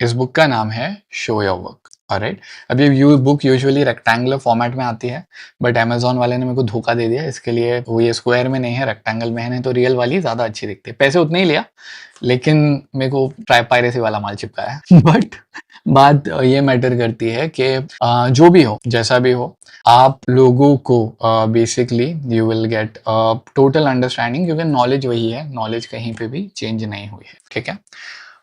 इस बुक का नाम है शो योर वर्क। ऑलराइट, अब ये बुक यूजुअली रेक्टेंगुलर फॉर्मेट में आती है, बट अमेजोन वाले ने मेरे को धोखा दे दिया, इसके लिए वो ये स्क्वायर में नहीं है, रेक्टेंगल में है, नहीं तो रियल वाली ज्यादा अच्छी दिखती है। पैसे उतने ही लिया, लेकिन मेरे को पायरेसी वाला माल चिपका है बट बात ये मैटर करती है कि जो भी हो, जैसा भी हो, आप लोगों को basically you will get total understanding, क्योंकि नॉलेज वही है, नॉलेज कहीं पे भी चेंज नहीं हुई है। ठीक है,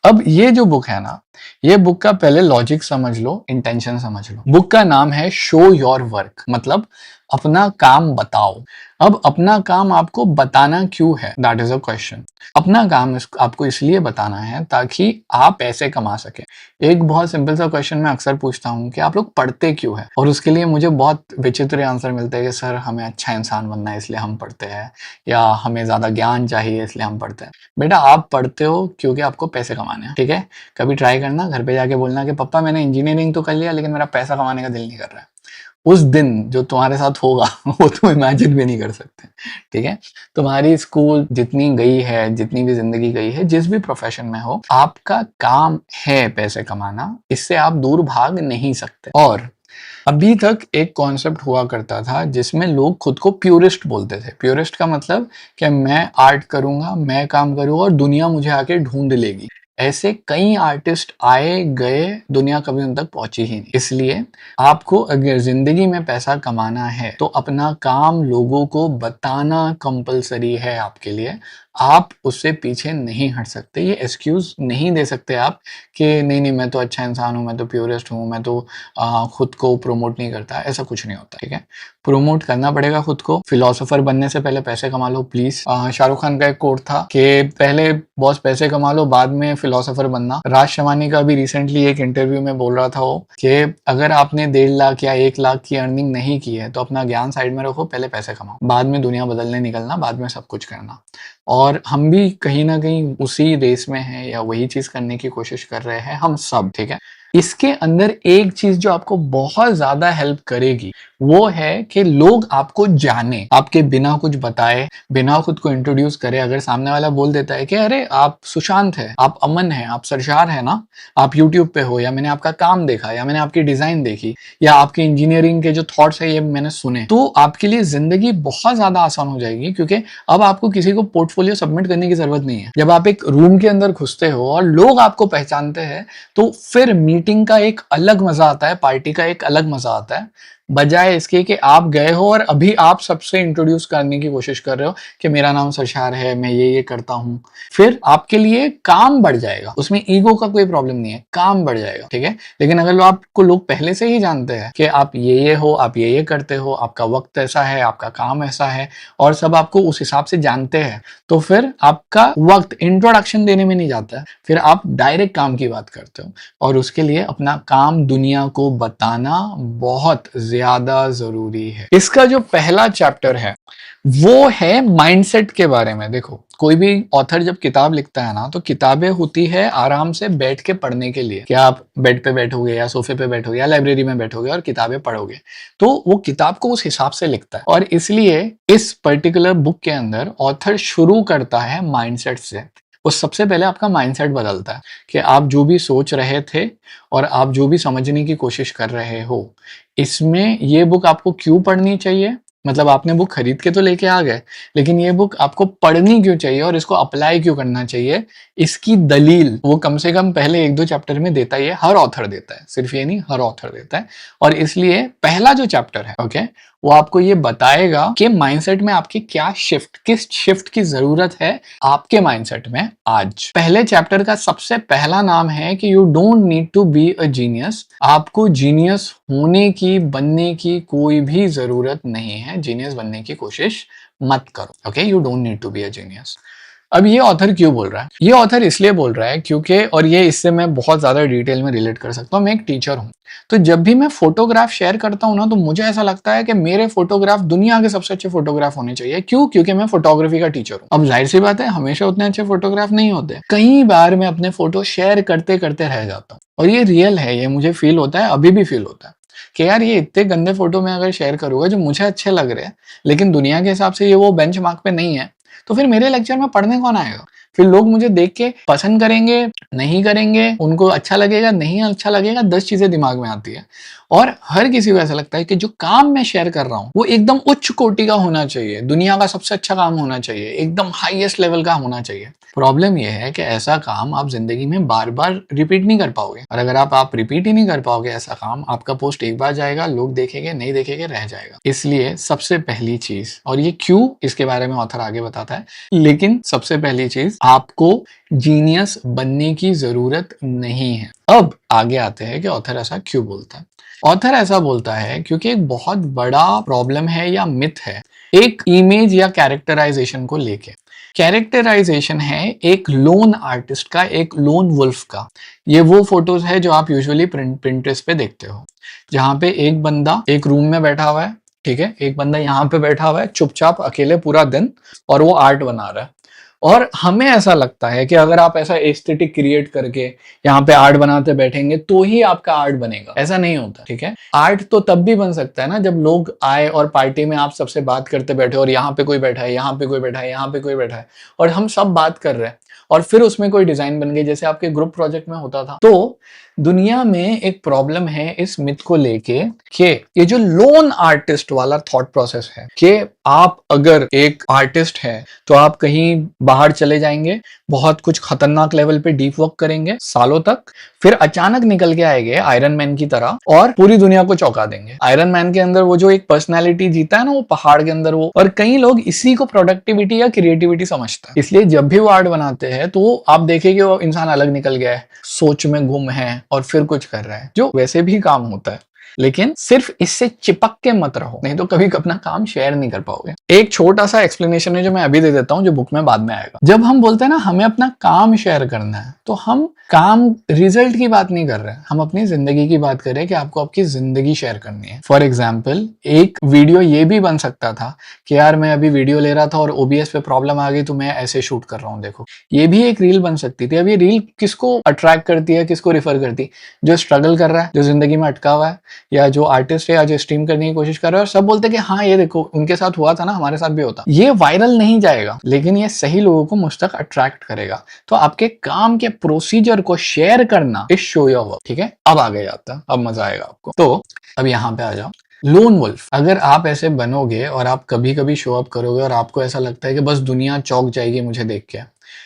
अब ये जो बुक है ना, ये बुक का पहले लॉजिक समझ लो, इंटेंशन समझ लो। बुक का नाम है शो योर वर्क, मतलब अपना काम बताओ। अब अपना काम आपको बताना क्यों है, दैट इज अ क्वेश्चन। अपना काम आपको इसलिए बताना है ताकि आप पैसे कमा सके। एक बहुत सिंपल सा क्वेश्चन मैं अक्सर पूछता हूँ कि आप लोग पढ़ते क्यों है, और उसके लिए मुझे बहुत विचित्र आंसर मिलते हैं कि सर हमें अच्छा इंसान बनना है इसलिए हम पढ़ते हैं, या हमें ज्यादा ज्ञान चाहिए इसलिए हम पढ़ते हैं। बेटा, आप पढ़ते हो क्योंकि आपको पैसे कमाने हैं। ठीक है, कभी ट्राई करना, घर पे जाके बोलना कि पापा मैंने इंजीनियरिंग तो कर लिया लेकिन मेरा पैसा कमाने का दिल नहीं कर रहा है। उस दिन जो तुम्हारे साथ होगा वो तुम इमेजिन भी नहीं कर सकते। ठीक है, तुम्हारी स्कूल जितनी गई है, जितनी भी जिंदगी गई है, जिस भी प्रोफेशन में हो, आपका काम है पैसे कमाना, इससे आप दूर भाग नहीं सकते। और अभी तक एक कॉन्सेप्ट हुआ करता था जिसमें लोग खुद को प्यूरिस्ट बोलते थे। प्यूरिस्ट का मतलब कि मैं आर्ट करूंगा, मैं काम करूंगा और दुनिया मुझे आके ढूंढ लेगी। ऐसे कई आर्टिस्ट आए गए, दुनिया कभी उन तक पहुंची ही नहीं। इसलिए आपको अगर जिंदगी में पैसा कमाना है तो अपना काम लोगों को बताना कंपलसरी है आपके लिए। आप उससे पीछे नहीं हट सकते, ये एक्सक्यूज नहीं दे सकते आप कि नहीं नहीं मैं तो अच्छा इंसान हूं, मैं तो प्योरेस्ट हूं, मैं तो खुद को प्रमोट नहीं करता। ऐसा कुछ नहीं होता। ठीक है, प्रमोट करना पड़ेगा खुद को। फिलोसोफर बनने से पहले पैसे कमा लो प्लीज। शाहरुख खान का एक कोट था कि पहले बॉस पैसे कमा लो, बाद में फिलोसोफर बनना। राज शमानी का भी रिसेंटली एक इंटरव्यू में बोल रहा था वो कि अगर आपने 1.5 लाख या 1 लाख की अर्निंग नहीं की है तो अपना ज्ञान साइड में रखो, पहले पैसे कमाओ, बाद में दुनिया बदलने निकलना, बाद में सब कुछ करना। और हम भी कहीं ना कहीं उसी रेस में हैं, या वही चीज करने की कोशिश कर रहे हैं हम सब। ठीक है, इसके अंदर एक चीज जो आपको बहुत ज्यादा हेल्प करेगी वो है कि लोग आपको जाने, आपके बिना कुछ बताए, बिना खुद को इंट्रोड्यूस करे। अगर सामने वाला बोल देता है कि अरे आप सुशांत है, आप अमन है, आप सरशार है ना, आप यूट्यूब पे हो, या मैंने आपका काम देखा, या मैंने आपकी डिजाइन देखी, या आपके इंजीनियरिंग के जो थॉट्स है ये मैंने सुने, तो आपके लिए जिंदगी बहुत ज्यादा आसान हो जाएगी। क्योंकि अब आपको किसी को पोर्टफोलियो सबमिट करने की जरूरत नहीं है। जब आप एक रूम के अंदर घुसते हो और लोग आपको पहचानते हैं, तो फिर मीटिंग का एक अलग मजा आता है, पार्टी का एक अलग मजा आता है, बजाय इसके कि आप गए हो और अभी आप सबसे इंट्रोड्यूस करने की कोशिश कर रहे हो कि मेरा नाम सरशार है, मैं ये करता हूं। फिर आपके लिए काम बढ़ जाएगा, उसमें ईगो का कोई प्रॉब्लम नहीं है, काम बढ़ जाएगा। ठीक है, लेकिन अगर आपको लोग पहले से ही जानते हैं कि आप ये हो, आप ये करते हो, आपका वक्त ऐसा है, आपका काम ऐसा है, और सब आपको उस हिसाब से जानते हैं, तो फिर आपका वक्त इंट्रोडक्शन देने में नहीं जाता है, फिर आप डायरेक्ट काम की बात करते हो। और उसके लिए अपना काम दुनिया को बताना बहुत ज्यादा जरूरी है। इसका जो पहला चैप्टर है वो है माइंडसेट के बारे में। देखो, कोई भी ऑथर जब किताब लिखता है ना, तो किताबें होती है आराम से बैठ के पढ़ने के लिए, कि आप बेड पे बैठोगे या सोफे पे बैठोगे या लाइब्रेरी में बैठोगे और किताबें पढ़ोगे, तो वो किताब को उस हिसाब से लिखता है। और इसलिए इस पर्टिकुलर बुक के अंदर ऑथर शुरू करता है माइंडसेट से। वो सबसे पहले आपका माइंडसेट बदलता है कि आप जो भी सोच रहे थे और आप जो भी समझने की कोशिश कर रहे हो, इसमें ये बुक आपको क्यों पढ़नी चाहिए। मतलब आपने बुक खरीद के तो लेके आ गए, लेकिन ये बुक आपको पढ़नी क्यों चाहिए और इसको अप्लाई क्यों करना चाहिए, इसकी दलील वो कम से कम पहले 1-2 चैप्टर में देता ही है। हर ऑथर देता है, सिर्फ ये नहीं, हर ऑथर देता है। और इसलिए पहला जो चैप्टर है, ओके, वो आपको ये बताएगा कि माइंडसेट में आपकी क्या शिफ्ट, किस शिफ्ट की जरूरत है आपके माइंडसेट में आज। पहले चैप्टर का सबसे पहला नाम है कि you don't need to be a genius. आपको जीनियस होने की, बनने की कोई भी जरूरत नहीं है। जीनियस बनने की कोशिश मत करो। Okay, you don't need to be a genius. अब ये ऑथर क्यों बोल रहा है? ये ऑथर इसलिए बोल रहा है क्योंकि, और ये इससे मैं बहुत ज्यादा डिटेल में रिलेट कर सकता हूँ, मैं एक टीचर हूँ। तो जब भी मैं फोटोग्राफ शेयर करता हूँ ना, तो मुझे ऐसा लगता है कि मेरे फोटोग्राफ दुनिया के सबसे अच्छे फोटोग्राफ होने चाहिए। क्यों? क्योंकि मैं फोटोग्राफी का टीचर हूँ। अब जाहिर सी बात है, हमेशा उतने अच्छे फोटोग्राफ नहीं होते। कई बार मैं अपने फोटो शेयर करते करते रह जाता हूँ, और ये रियल है, ये मुझे फील होता है, अभी भी फील होता है कि यार ये इतने गंदे फोटो मैं अगर शेयर करूंगा जो मुझे अच्छे लग रहे हैं, लेकिन दुनिया के हिसाब से ये वो बेंचमार्क पे नहीं है, तो फिर मेरे लेक्चर में पढ़ने कौन आएगा? फिर लोग मुझे देख के पसंद करेंगे, नहीं करेंगे, उनको अच्छा लगेगा, नहीं अच्छा लगेगा, 10 चीजें दिमाग में आती है। और हर किसी को ऐसा लगता है कि जो काम मैं शेयर कर रहा हूँ वो एकदम उच्च कोटि का होना चाहिए, दुनिया का सबसे अच्छा काम होना चाहिए, एकदम हाईएस्ट लेवल का होना चाहिए। प्रॉब्लम यह है कि ऐसा काम आप जिंदगी में बार बार रिपीट नहीं कर पाओगे, और अगर आप रिपीट ही नहीं कर पाओगे ऐसा काम, आपका पोस्ट एक बार जाएगा, लोग देखेंगे, नहीं देखेंगे, रह जाएगा। इसलिए सबसे पहली चीज, और ये क्यों, इसके बारे में ऑथर आगे बताता है, लेकिन सबसे पहली चीज, आपको जीनियस बनने की जरूरत नहीं है। अब आगे आते हैं कि ऑथर ऐसा क्यों बोलता है। ऑथर ऐसा बोलता है क्योंकि एक बहुत बड़ा प्रॉब्लम है या मिथ है एक इमेज या कैरेक्टराइजेशन को लेके। कैरेक्टराइजेशन है एक लोन आर्टिस्ट का, एक लोन वुल्फ का। ये वो फोटोज है जो आप यूजुअली प्रिंटरेस्ट पे देखते हो, जहां पे एक बंदा एक रूम में बैठा हुआ है, ठीक है, एक बंदा यहाँ पे बैठा हुआ है चुपचाप अकेले पूरा दिन, और वो आर्ट बना रहा है। और हमें ऐसा लगता है कि अगर आप ऐसा एस्थेटिक क्रिएट करके यहाँ पे आर्ट बनाते बैठेंगे तो ही आपका आर्ट बनेगा। ऐसा नहीं होता, ठीक है। आर्ट तो तब भी बन सकता है ना जब लोग आए और पार्टी में आप सबसे बात करते बैठे, और यहाँ पे कोई बैठा है, यहाँ पे कोई बैठा है, यहाँ पे कोई बैठा है, और हम सब बात कर रहे हैं, और फिर उसमें कोई डिजाइन बन गई, जैसे आपके ग्रुप प्रोजेक्ट में होता था। तो दुनिया में एक प्रॉब्लम है इस मिथ को लेके कि ये जो लोन आर्टिस्ट वाला थॉट प्रोसेस है कि आप अगर एक आर्टिस्ट है तो आप कहीं बाहर चले जाएंगे, बहुत कुछ खतरनाक लेवल पे डीप वर्क करेंगे सालों तक, फिर अचानक निकल के आएंगे आयरन मैन की तरह और पूरी दुनिया को चौंका देंगे। आयरन मैन के अंदर वो जो एक पर्सनालिटी जीता है ना, वो पहाड़ के अंदर वो, और कई लोग इसी को प्रोडक्टिविटी या क्रिएटिविटी समझते हैं। इसलिए जब भी वो आर्ट बनाते हैं तो आप देखेंगे वो इंसान अलग निकल गया है, सोच में गुम है और फिर कुछ कर रहा है, जो वैसे भी काम होता है। लेकिन सिर्फ इससे चिपक के मत रहो, नहीं तो कभी अपना काम शेयर नहीं कर पाओगे। एक छोटा सा एक्सप्लेनेशन है जो मैं अभी दे देता हूं, जो बुक में बाद में आएगा। जब हम बोलते हैं ना हमें अपना काम शेयर करना है, तो हम काम रिजल्ट की बात नहीं कर रहे हैं, हम अपनी जिंदगी की बात कर रहे हैं कि आपको आपकी जिंदगी शेयर करनी है। फॉर एग्जाम्पल एक वीडियो ये भी बन सकता था कि यार मैं अभी वीडियो ले रहा था और ओबीएस पे प्रॉब्लम आ गई तो मैं ऐसे शूट कर रहा हूँ, देखो। ये भी एक रील बन सकती थी। अब ये रील किसको अट्रैक्ट करती है, किसको रिफर करती है? जो स्ट्रगल कर रहा है, जो जिंदगी में अटका हुआ है, या जो आर्टिस्ट है, या जो स्ट्रीम करने की कोशिश कर रहा है, और सब बोलते हैं कि हाँ ये देखो उनके साथ हुआ था ना, हमारे साथ भी होता। ये वायरल नहीं जाएगा, लेकिन ये सही लोगों को मुझ तक अट्रैक्ट करेगा। तो आपके काम के प्रोसीजर को शेयर करना इज शो योर वर्क, ठीक है। अब आगे जाता है, अब मजा आएगा आपको। तो अब यहाँ पे आ जाओ, लोन वुल्फ। अगर आप ऐसे बनोगे और आप कभी कभी शो अप करोगे और आपको ऐसा लगता है कि बस दुनिया चौंक जाएगी मुझे देख के,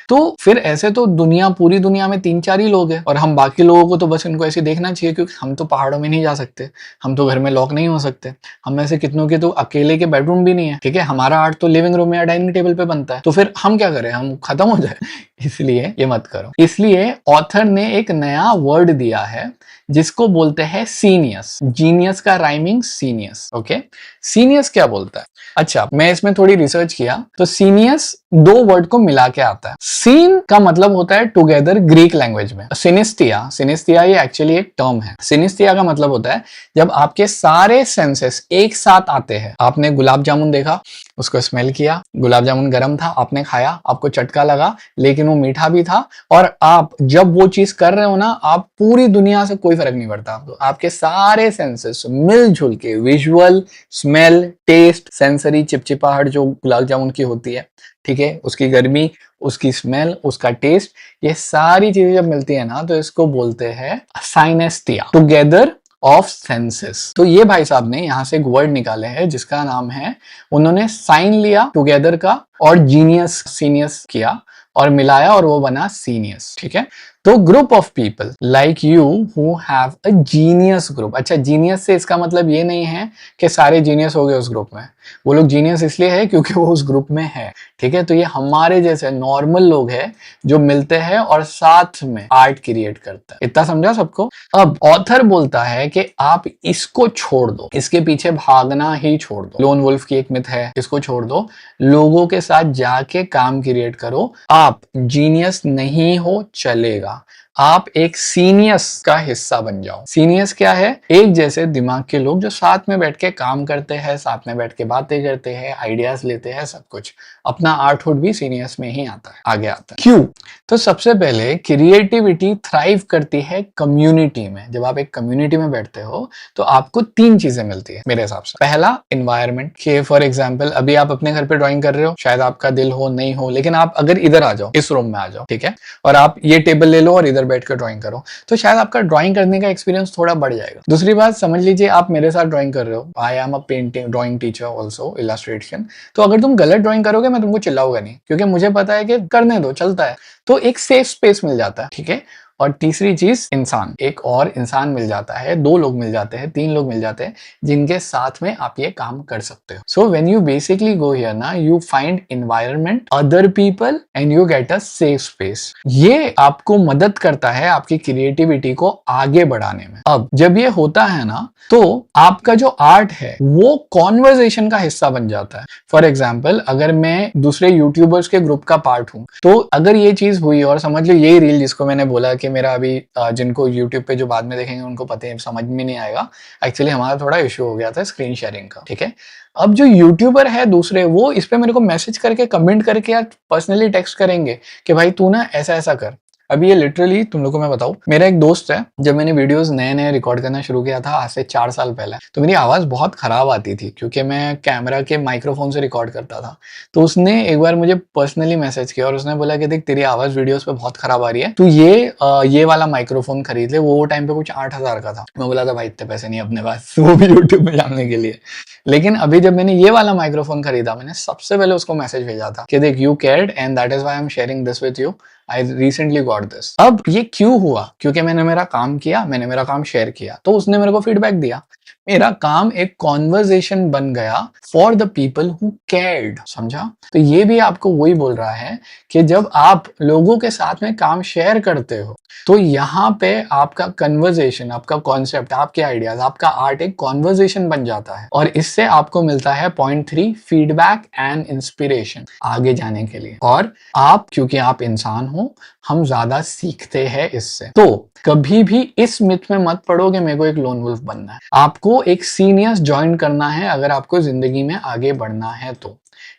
तो फिर ऐसे तो पूरी दुनिया में 3-4 ही लोग हैं, और हम बाकी लोगों को तो बस इनको ऐसे देखना चाहिए, क्योंकि हम तो पहाड़ों में नहीं जा सकते, हम तो घर में लॉक नहीं हो सकते, हम में से कितनों के तो अकेले के बेडरूम भी नहीं है, ठीक है। हमारा आर्ट तो लिविंग रूम में या डाइनिंग टेबल पे बनता है, तो फिर हम क्या करें, हम खत्म हो जाए। इसलिए ये मत करो। इसलिए ऑथर ने एक नया वर्ड दिया है जिसको बोलते हैं सीनियस। जीनियस का राइमिंग सीनियस, ओके। सीनियस क्या बोलता है? अच्छा, मैं इसमें थोड़ी रिसर्च किया तो सीनियस 2 वर्ड को मिला के आता है। सीन का मतलब होता है टुगेदर ग्रीक लैंग्वेज में। सिनेस्थिया ये एक्चुअली एक टर्म है। सिनेस्थिया का मतलब होता है जब आपके सारे सेंसेस एक साथ आते हैं। आपने गुलाब जामुन देखा, उसको स्मेल किया, गुलाब जामुन गर्म था, आपने खाया, आपको चटका लगा, लेकिन वो मीठा भी था, और आप जब वो चीज कर रहे हो ना, आप पूरी दुनिया से कोई फर्क नहीं पड़ता। तो आपके सारे सेंसेस मिलजुल के, विजुअल, स्मेल, टेस्ट, सेंसरी, चिपचिपाहट जो गुलाब जामुन की होती है, ठीक है, उसकी गर्मी, उसकी स्मेल, उसका टेस्ट, ये सारी चीजें जब मिलती है ना, तो इसको बोलते हैं साइनेस्थिया, टुगेदर ऑफ सेंसेस। तो ये भाई साहब ने यहां से एक वर्ड निकाले हैं जिसका नाम है, उन्होंने साइन लिया टुगेदर का और जीनियस सीनियस किया और मिलाया, और वो बना सीनियस, ठीक है। तो group of people like you who have a genius group. अच्छा, जीनियस से इसका मतलब ये नहीं है कि सारे जीनियस हो गए उस ग्रुप में, वो लोग जीनियस इसलिए है क्योंकि वो उस ग्रुप में है, ठीक है। तो ये हमारे जैसे नॉर्मल लोग हैं जो मिलते हैं और साथ में आर्ट क्रिएट करते हैं। इतना समझा सबको? अब ऑथर बोलता है कि आप इसको छोड़ दो, इसके पीछे भागना ही छोड़ दो। लोन वुल्फ की एक मिथ है, इसको छोड़ दो, लोगों के साथ जाके काम क्रिएट करो। आप जीनियस नहीं हो, चलेगा, आप एक सीनियस का हिस्सा बन जाओ। सीनियस क्या है? एक जैसे दिमाग के लोग जो साथ में बैठ के काम करते हैं, साथ में बैठ के बातें करते हैं, आइडियाज लेते हैं, सब कुछ। अपना आर्टहुड भी सीनियस में ही आता है, आगे आता है। क्यों? तो सबसे पहले क्रिएटिविटी थ्राइव करती है कम्युनिटी में। जब आप एक कम्युनिटी में बैठते हो तो आपको 3 चीजें मिलती है मेरे हिसाब से। पहला, एनवायरनमेंट। कि फॉर एग्जांपल अभी आप अपने घर पे ड्राइंग कर रहे हो, शायद आपका दिल हो नहीं हो, लेकिन आप अगर इधर आ जाओ, इस रूम में आ जाओ, ठीक है, और आप ये टेबल ले लो और इधर बैठ कर ड्राइंग करो, तो शायद आपका ड्राइंग करने का एक्सपीरियंस थोड़ा बढ़ जाएगा। दूसरी बात, समझ लीजिए आप मेरे साथ ड्राइंग कर रहे हो, I am a painting drawing teacher also, illustration. तो अगर तुम गलत ड्राइंग करोगे मैं तुमको चिल्लाऊंगा नहीं, क्योंकि मुझे पता है कि करने दो, चलता है। तो एक सेफ स्पेस मिल जाता है, ठीक है। और तीसरी चीज, इंसान। एक और इंसान मिल जाता है, 2 लोग मिल जाते हैं, 3 लोग मिल जाते हैं, जिनके साथ में आप ये काम कर सकते हो। So when you basically go here ना, you find environment, other people and you get a safe space. ये आपको मदद करता है आपकी क्रिएटिविटी को आगे बढ़ाने में। अब जब ये होता है ना, तो आपका जो आर्ट है वो कॉन्वर्जेशन का हिस्सा बन जाता है। फॉर एग्जाम्पल, अगर मैं दूसरे यूट्यूबर्स के ग्रुप का पार्ट हूं, तो अगर ये चीज हुई, और समझ लो यही रील जिसको मैंने बोला कि मेरा अभी जिनको यूट्यूब पे जो बाद में देखेंगे उनको पता है, समझ में नहीं आएगा। एक्चुअली हमारा थोड़ा इश्यू हो गया था स्क्रीन शेयरिंग का, ठीक है। अब जो यूट्यूबर है दूसरे, वो इस पे मेरे को मैसेज करके, कमेंट करके या पर्सनली टेक्स्ट करेंगे कि भाई तू ना ऐसा ऐसा कर। अभी ये लिटरली तुम लोग को मैं बताऊं, मेरा एक दोस्त है, जब मैंने वीडियोस नए नए रिकॉर्ड करना शुरू किया था आज से 4 साल पहले, तो मेरी आवाज बहुत खराब आती थी क्योंकि मैं कैमरा के माइक्रोफोन से रिकॉर्ड करता था। तो उसने एक बार मुझे पर्सनली मैसेज किया और उसने बोला कि देख तेरी आवाज वीडियोस पे बहुत खराब आ रही है, तू ये वाला माइक्रोफोन खरीद ले। वो टाइम पे कुछ 8,000 का था। मैं बोला था भाई इतने पैसे नहीं अपने पास, वो भी यूट्यूब में जाने के लिए। लेकिन अभी जब मैंने ये वाला माइक्रोफोन खरीदा, मैंने सबसे पहले उसको मैसेज भेजा था कि देख, you cared and that is why I am sharing this with you, I recently got this. अब ये क्यों हुआ? क्योंकि मैंने मेरा काम किया, मैंने मेरा काम शेयर किया, तो उसने मेरे को फीडबैक दिया। मेरा काम एक कॉन्वर्जेशन बन गया for the people who cared, समझा? तो ये भी आपको वही बोल रहा है कि जब आप लोगों के साथ में काम शेयर करते हो, तो यहाँ पे आपका कन्वर्जेशन, आपका कॉन्सेप्ट, आपके आइडियाज, आपका आर्ट एक कॉन्वर्जेशन बन जाता है। और इससे आपको मिलता है पॉइंट 3, फीडबैक एंड इंस्पिरेशन आगे जाने के लिए। और आप, क्योंकि आप इंसान हो, हम ज्यादा सीखते हैं इससे। तो कभी भी इस मिथ में मत पड़ो कि मेरे को एक लोन वुल्फ बनना है। आपको एक सीनियर्स ज्वाइन करना है अगर आपको जिंदगी में आगे बढ़ना है तो।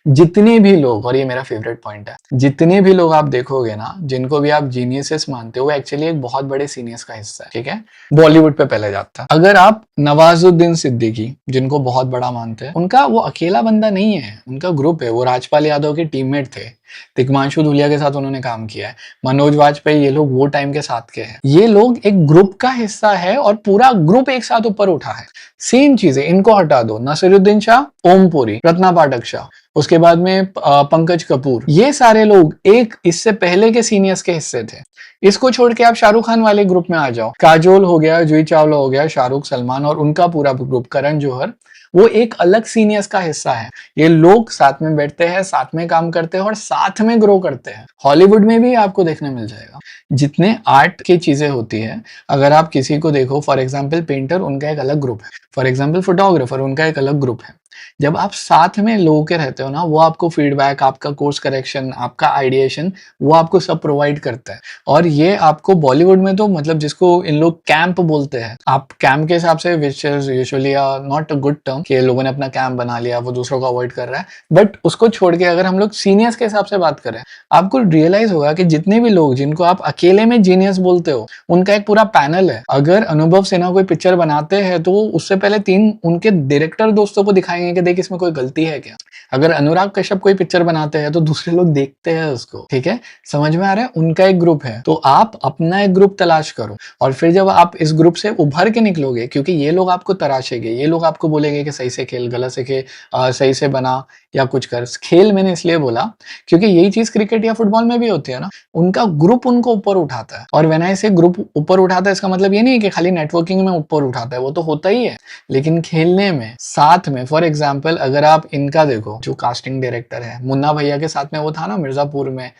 जितने भी लोग, और ये मेरा फेवरेट पॉइंट है, जितने भी लोग आप देखोगे ना, जिनको भी आप जीनियसेस मानते हो, वो एक्चुअली एक बहुत बड़े सीनियर्स का हिस्सा है, ठीक है। बॉलीवुड पे पहले जाता है। अगर आप नवाजुद्दीन सिद्दीकी, जिनको बहुत बड़ा मानते हैं, उनका वो अकेला बंदा नहीं है, उनका ग्रुप है। वो राजपाल यादव के टीममेट थे, तिग्मांशु धूलिया के साथ उन्होंने काम किया है, मनोज वाजपेयी, ये लोग वो टाइम के साथ के हैं। ये लोग एक ग्रुप का हिस्सा है और पूरा ग्रुप एक साथ ऊपर उठा है। सेम चीजें, इनको हटा दो, नसीरुद्दीन शाह, ओमपुरी, रत्ना पाठक शाह, उसके बाद में पंकज कपूर, ये सारे लोग एक इससे पहले के सीनियर्स के हिस्से थे। इसको छोड़ के आप शाहरुख खान वाले ग्रुप में आ जाओ, काजोल हो गया, जूही चावला हो गया, शाहरुख, सलमान और उनका पूरा ग्रुप, करण जौहर, वो एक अलग सीनियर्स का हिस्सा है। ये लोग साथ में बैठते हैं, साथ में काम करते हैं और साथ में ग्रो करते हैं। हॉलीवुड में भी आपको देखने मिल जाएगा। जितने आर्ट की चीजें होती है, अगर आप किसी को देखो, फॉर एग्जाम्पल पेंटर, उनका एक अलग ग्रुप है। फॉर एग्जाम्पल फोटोग्राफर, उनका एक अलग ग्रुप है। जब आप साथ में लोगों के रहते हो ना, वो आपको फीडबैक, आपका कोर्स करेक्शन, आपका आइडिएशन, वो आपको सब प्रोवाइड करता है। और ये आपको बॉलीवुड में तो मतलब जिसको इन लोग कैंप बोलते हैं, आप कैंप के हिसाब से, which is usually not a good term, कि लोगों ने अपना कैंप बना लिया, वो दूसरों को अवॉइड कर रहा है। बट उसको छोड़ के अगर हम लोग सीनियर्स के हिसाब से बात करें, आपको रियलाइज होगा कि जितने भी लोग जिनको आप अकेले में जीनियस बोलते हो, उनका एक पूरा पैनल है। अगर अनुभव सिन्हा कोई पिक्चर बनाते हैं तो उससे पहले 3 उनके डायरेक्टर दोस्तों को दिखाएंगे कि देख इसमें कोई गलती है क्या। अगर अनुराग कश्यप कोई पिक्चर बनाते हैं तो दूसरे लोग देखते हैं उसको, ठीक है, समझ में आ रहा है? उनका एक ग्रुप है। तो आप अपना एक ग्रुप तलाश करो, और फिर जब आप इस ग्रुप से उभर के निकलोगे, क्योंकि ये लोग आपको तराशेंगे, ये लोग आपको बोलेंगे कि सही से खेल, गलत से खेल, सही से बना या कुछ कर। खेल मैंने इसलिए बोला क्योंकि यही चीज क्रिकेट या फुटबॉल में भी होती है ना, उनका ग्रुप उनको ऊपर उठाता है। और व्हेन आई से ग्रुप ऊपर उठाता है, इसका मतलब ये नहीं है कि खाली नेटवर्किंग में ऊपर उठाता है, वो तो होता ही है, लेकिन खेलने में, साथ में। फॉर एग्जाम्पल अगर आप इनका देखो, जो कास्टिंग डायरेक्टर है, मुन्ना भैया के साथ में वो था ना मिर्जापुर में,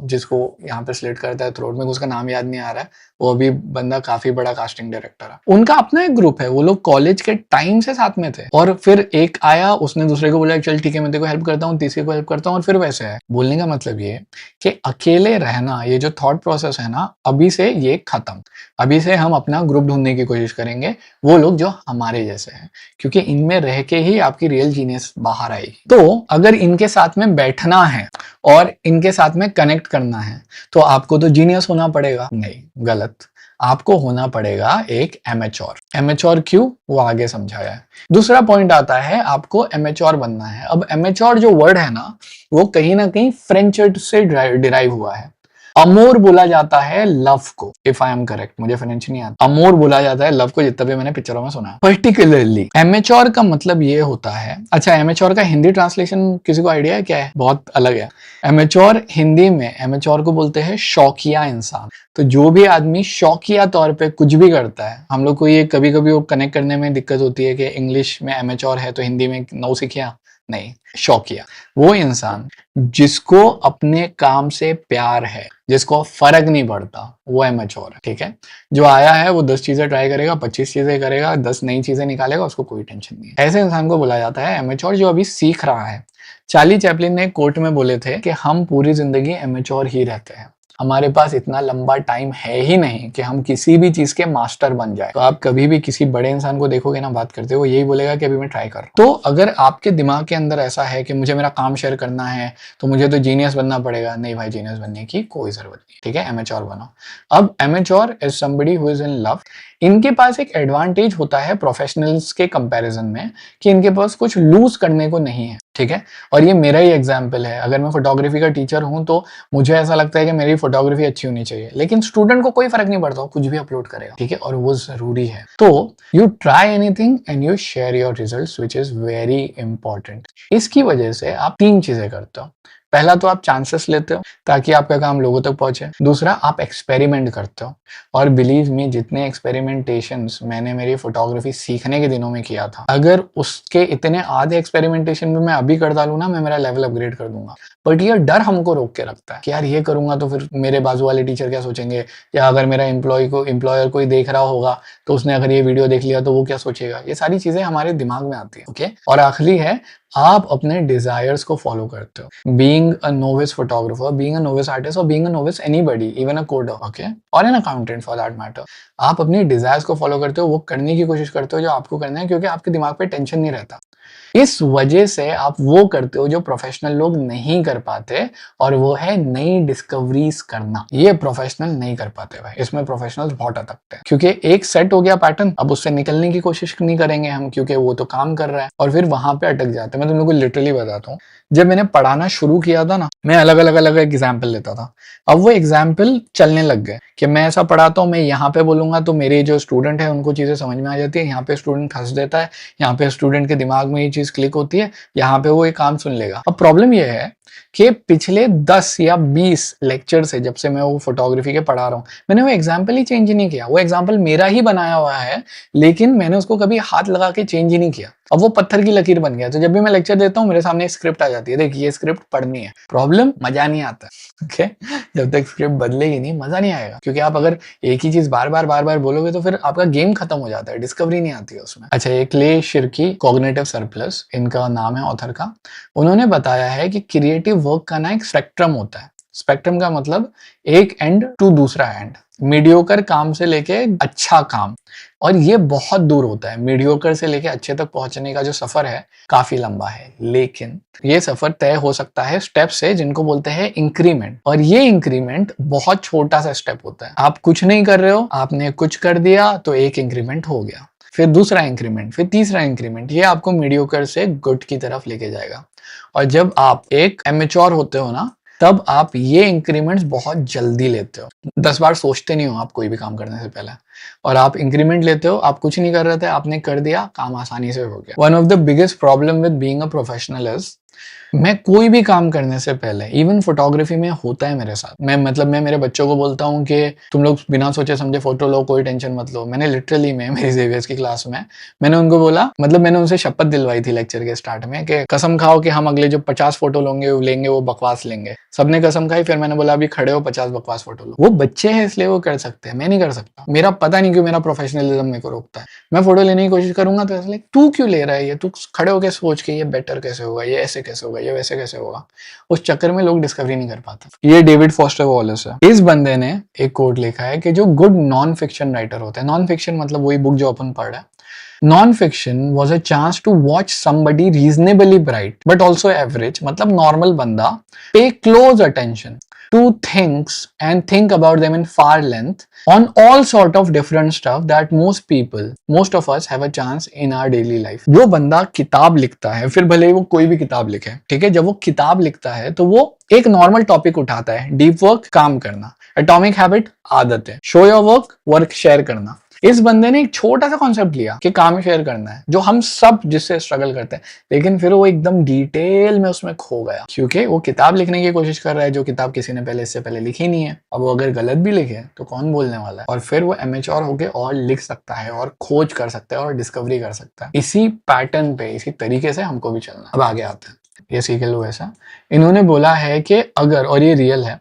जिसको यहाँ पे स्लिट करता है थ्रोट में, उसका नाम याद नहीं आ रहा है, वो अभी बंदा काफी बड़ा कास्टिंग डायरेक्टर है। उनका अपना एक ग्रुप है, वो लोग कॉलेज के टाइम से साथ में थे, और फिर एक आया, उसने दूसरे को बोला चल ठीक है मैं तेरे को हेल्प करता हूँ, तीसरे को हेल्प करता हूँ, और फिर वैसे है। बोलने का मतलब ये कि अकेले रहना, ये जो थॉट प्रोसेस है ना, अभी से ये खत्म। अभी से हम अपना ग्रुप ढूंढने की कोशिश करेंगे, वो लोग जो हमारे जैसे हैं, क्योंकि इनमें रह के ही आपकी रियल जीनियस बाहर आएगी। तो अगर इनके साथ में बैठना है और इनके साथ में कनेक्ट करना है, तो आपको तो जीनियस होना पड़ेगा। नहीं, गलत। आपको होना पड़ेगा एक एमेच्योर। एमेच्योर क्यों, वो आगे समझाया है। दूसरा पॉइंट आता है, आपको एमेच्योर बनना है। अब एमेच्योर जो वर्ड है ना, वो कहीं ना कहीं फ्रेंच से डिराइव हुआ है। अमोर बोला जाता है लव को, इफ आई एम करेक्ट, मुझे फ्रेंच नहीं आता। अमोर बोला जाता है लव को, जितना भी मैंने पिक्चरों में सुना है। पर्टिकुलरली एमेच्योर का मतलब ये होता है, अच्छा एमेच्योर का हिंदी ट्रांसलेशन किसी को आइडिया है क्या है? बहुत अलग है। एमेच्योर हिंदी में, एमेच्योर को बोलते हैं शौकिया इंसान। तो जो भी आदमी शौकिया तौर पे कुछ भी करता है, हम लोग को ये कभी कभी वो कनेक्ट करने में दिक्कत होती है कि इंग्लिश में एमेच्योर है तो हिंदी में नौसिखिया, नहीं, शौकिया। वो इंसान जिसको अपने काम से प्यार है, जिसको फर्क नहीं पड़ता, वो एमेच्योर है। ठीक है, जो आया है वो 10 चीजें ट्राई करेगा, 25 चीजें करेगा, 10 नई चीजें निकालेगा, उसको कोई टेंशन नहीं है। ऐसे इंसान को बोला जाता है एमेच्योर, जो अभी सीख रहा है। चार्ली चैपलिन ने कोर्ट में बोले थे कि हम पूरी जिंदगी एमेच्योर ही रहते हैं, हमारे पास इतना लंबा टाइम है ही नहीं कि हम किसी भी चीज के मास्टर बन जाए। तो आप कभी भी किसी बड़े इंसान को देखोगे ना बात करते हो, यही बोलेगा कि अभी मैं ट्राई कर रहा हूं। तो अगर आपके दिमाग के अंदर ऐसा है कि मुझे मेरा काम शेयर करना है तो मुझे तो जीनियस बनना पड़ेगा, नहीं भाई, जीनियस बनने की कोई जरूरत नहीं। ठीक है, एमेच्योर बनो। अब amateur is somebody who is in love. इनके पास एक एडवांटेज होता है प्रोफेशनल्स के कंपैरिजन में, कि इनके पास कुछ लूज करने को नहीं है। ठीक है, और ये मेरा ही एग्जाम्पल है। अगर मैं फोटोग्राफी का टीचर हूं तो मुझे ऐसा लगता है कि मेरी फोटोग्राफी अच्छी होनी चाहिए, लेकिन स्टूडेंट को कोई फर्क नहीं पड़ता, कुछ भी अपलोड करेगा। ठीक है, और वो जरूरी है। तो you try anything and you share your results, which is very important. इसकी वजह से आप 3 चीजें करते हो। पहला तो आप चांसेस लेते हो ताकि आपका काम लोगों तक पहुंचे। दूसरा, आप एक्सपेरिमेंट करते हो, और बिलीव मी, जितने एक्सपेरिमेंटेशंस मैंने मेरी फोटोग्राफी सीखने के दिनों में किया था, अगर उसके इतने आधे एक्सपेरिमेंटेशन भी मैं अभी कर डालू ना, मैं मेरा लेवल अपग्रेड कर दूंगा। बट ये डर हमको रोक के रखता है कि यार ये करूंगा तो फिर मेरे बाजू वाले टीचर क्या सोचेंगे, या अगर मेरा एम्प्लॉयर कोई देख रहा होगा तो उसने अगर ये वीडियो देख लिया तो वो क्या सोचेगा। ये सारी चीजें हमारे दिमाग में आती है। ओके, और आखिरी है, आप अपने डिजायर्स को फॉलो करते हो। Being a novice photographer, being a novice artist, और being a novice anybody, even a coder, okay, और an accountant for that matter, आप अपनी डिजायर्स को फॉलो करते हो, वो करने की कोशिश करते हो जो आपको करना है, क्योंकि आपके दिमाग पे टेंशन नहीं रहता। इस वजह से आप वो करते हो जो प्रोफेशनल लोग नहीं कर पाते, और वो है नई डिस्कवरीज करना। ये प्रोफेशनल नहीं कर पाते भाई, इसमें प्रोफेशनल्स बहुत अटकते हैं, क्योंकि एक सेट हो गया पैटर्न, अब उससे निकलने की कोशिश नहीं करेंगे हम, क्योंकि वो तो काम कर रहा है, और फिर वहां पे अटक जाते हैं। मैं तुम लोगों को लिटरली बताता हूँ, जब मैंने पढ़ाना शुरू किया था ना, मैं अलग अलग एग्जाम्पल लेता था। अब वो एग्जाम्पल चलने लग गए कि मैं ऐसा पढ़ाता हूँ, मैं यहाँ पे बोलूंगा तो मेरे जो स्टूडेंट है उनको चीजें समझ में आ जाती है, यहाँ पे स्टूडेंट हंस देता है, यहाँ पे स्टूडेंट के दिमाग में ये चीज क्लिक होती है, यहाँ पे वो एक काम सुन लेगा। अब प्रॉब्लम ये है कि पिछले 10 या 20 लेक्चर से, जब से मैं वो फोटोग्राफी के पढ़ा रहा हूँ, मैंने वो एग्जाम्पल ही चेंज नहीं किया। वो एग्जाम्पल मेरा ही बनाया हुआ है, लेकिन मैंने उसको कभी हाथ लगा के चेंज ही नहीं किया। अब वो पत्थर की लकीर बन गया। तो जब भी मैं लेक्चर देता हूँ, मेरे सामने एक स्क्रिप्ट आ जाती है, देखिए ये स्क्रिप्ट पढ़नी है। प्रॉब्लम, मजा नहीं आता। ओके, जब तक स्क्रिप्ट बदलेगी नहीं, मजा नहीं आएगा, क्योंकि आप अगर एक ही चीज बार बार बोलोगे तो फिर आपका गेम खत्म हो जाता है, डिस्कवरी नहीं आती है उसमें। अच्छा, ये क्ले शिर्की, कॉग्निटिव सरप्लस इनका नाम है ऑथर का। उन्होंने बताया है कि क्रिएटिव वर्क का ना एक स्पेक्ट्रम होता है। स्पेक्ट्रम का मतलब एक एंड टू दूसरा एंड, मीडियोकर काम से लेके अच्छा काम, और ये बहुत दूर होता है। मीडियोकर से लेके अच्छे तक पहुंचने का जो सफर है काफी लंबा है, लेकिन ये सफर तय हो सकता है स्टेप से, जिनको बोलते हैं इंक्रीमेंट। और ये इंक्रीमेंट बहुत छोटा सा स्टेप होता है। आप कुछ नहीं कर रहे हो, आपने कुछ कर दिया तो एक इंक्रीमेंट हो गया, फिर दूसरा इंक्रीमेंट, फिर तीसरा इंक्रीमेंट, ये आपको मीडियोकर से गुड की तरफ लेके जाएगा। और जब आप एक एमेच्योर होते हो ना, तब आप ये इंक्रीमेंट्स बहुत जल्दी लेते हो। 10 बार सोचते नहीं हो आप कोई भी काम करने से पहले। और आप इंक्रीमेंट लेते हो, आप कुछ नहीं कर रहे थे, आपने कर दिया, काम आसानी से हो गया। One of the biggest problem with being a professional is, मैं कोई भी काम करने से पहले, इवन फोटोग्राफी में होता है मेरे साथ, मैं मेरे बच्चों को बोलता हूँ कि तुम लोग बिना सोचे समझे फोटो लो, कोई टेंशन मत लो। मैंने लिटरली में मेरी जेवियर्स की क्लास में मैंने उनको बोला, मतलब मैंने उनसे शपथ दिलवाई थी लेक्चर के स्टार्ट में कि कसम खाओ कि हम अगले जो 50 फोटो लेंगे वो बकवास लेंगे। सबने कसम खाई, फिर मैंने बोला अभी खड़े हो 50 बकवास फोटो लो। वो बच्चे हैं इसलिए वो कर सकते हैं, मैं नहीं कर सकता। मेरा पता नहीं क्यों मेरा प्रोफेशनलिज्म मेरे को रोकता है। मैं फोटो लेने की कोशिश करूंगा तो ऐसे तू क्यों ले रहा है, ये तू खड़े होकर सोच के ये बेटर कैसे होगा, ये ऐसे कैसे होगा, ये वैसे कैसे होगा। उस चक्कर में लोग डिस्कवरी नहीं कर पाते। ये डेविड फॉस्टर वॉलेस है। इस बंदे ने एक कोट लिखा है कि जो गुड नॉन फिक्शन राइटर होते हैं, नॉन फिक्शन मतलब वही बुक जो अपन पढ़ रहे हैं, non-fiction was a chance to watch somebody reasonably bright but also average, मतलब normal बंदा, pay close attention to things and think about them in far length on all sort of different stuff that most of us have a chance in our daily life। जो बंदा किताब लिखता है, फिर भले ही वो कोई भी किताब लिखे, ठीक है, जब वो किताब लिखता है तो वो एक नॉर्मल टॉपिक उठाता है, डीप वर्क काम करना, एटॉमिक हैबिट आदत है, शो योर वर्क शेयर करना। इस बंदे ने एक छोटा सा कॉन्सेप्ट लिया कि काम शेयर करना है, जो हम सब जिससे स्ट्रगल करते हैं, लेकिन फिर वो एकदम डिटेल में उसमें खो गया, क्योंकि वो किताब लिखने की कोशिश कर रहा है जो किताब किसी ने इससे पहले लिखी नहीं है। अब वो अगर गलत भी लिखे तो कौन बोलने वाला है, और फिर वो एमेच्योर होके और लिख सकता है और खोज कर सकता है और डिस्कवरी कर सकता है। इसी पैटर्न पे, इसी तरीके से हमको भी चलना। अब आगे आते हैं, ये सीख लो ऐसा। इन्होंने बोला है कि अगर, और ये रियल है,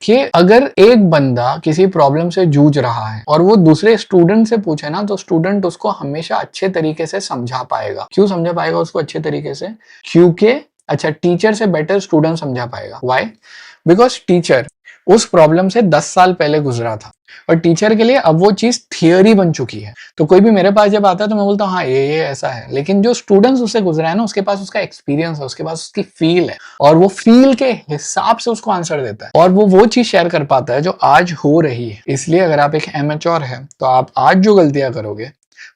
कि अगर एक बंदा किसी प्रॉब्लम से जूझ रहा है और वो दूसरे स्टूडेंट से पूछे ना, तो स्टूडेंट उसको हमेशा अच्छे तरीके से समझा पाएगा। क्यों समझा पाएगा उसको अच्छे तरीके से? क्योंकि अच्छा, टीचर से बेटर स्टूडेंट समझा पाएगा। व्हाई? बिकॉज टीचर उस प्रॉब्लम से 10 साल पहले गुजरा था और टीचर के लिए अब वो चीज थियोरी बन चुकी है। तो कोई भी मेरे पास जब आता है तो मैं बोलता हूँ हाँ ये ऐसा है, लेकिन जो स्टूडेंट्स उससे गुजरा है ना, उसके पास उसका एक्सपीरियंस है, उसके पास उसकी फील है, और वो फील के हिसाब से उसको आंसर देता है और वो चीज शेयर कर पाता है जो आज हो रही है। इसलिए अगर आप एक एमेच्योर है तो आप आज जो गलतियां करोगे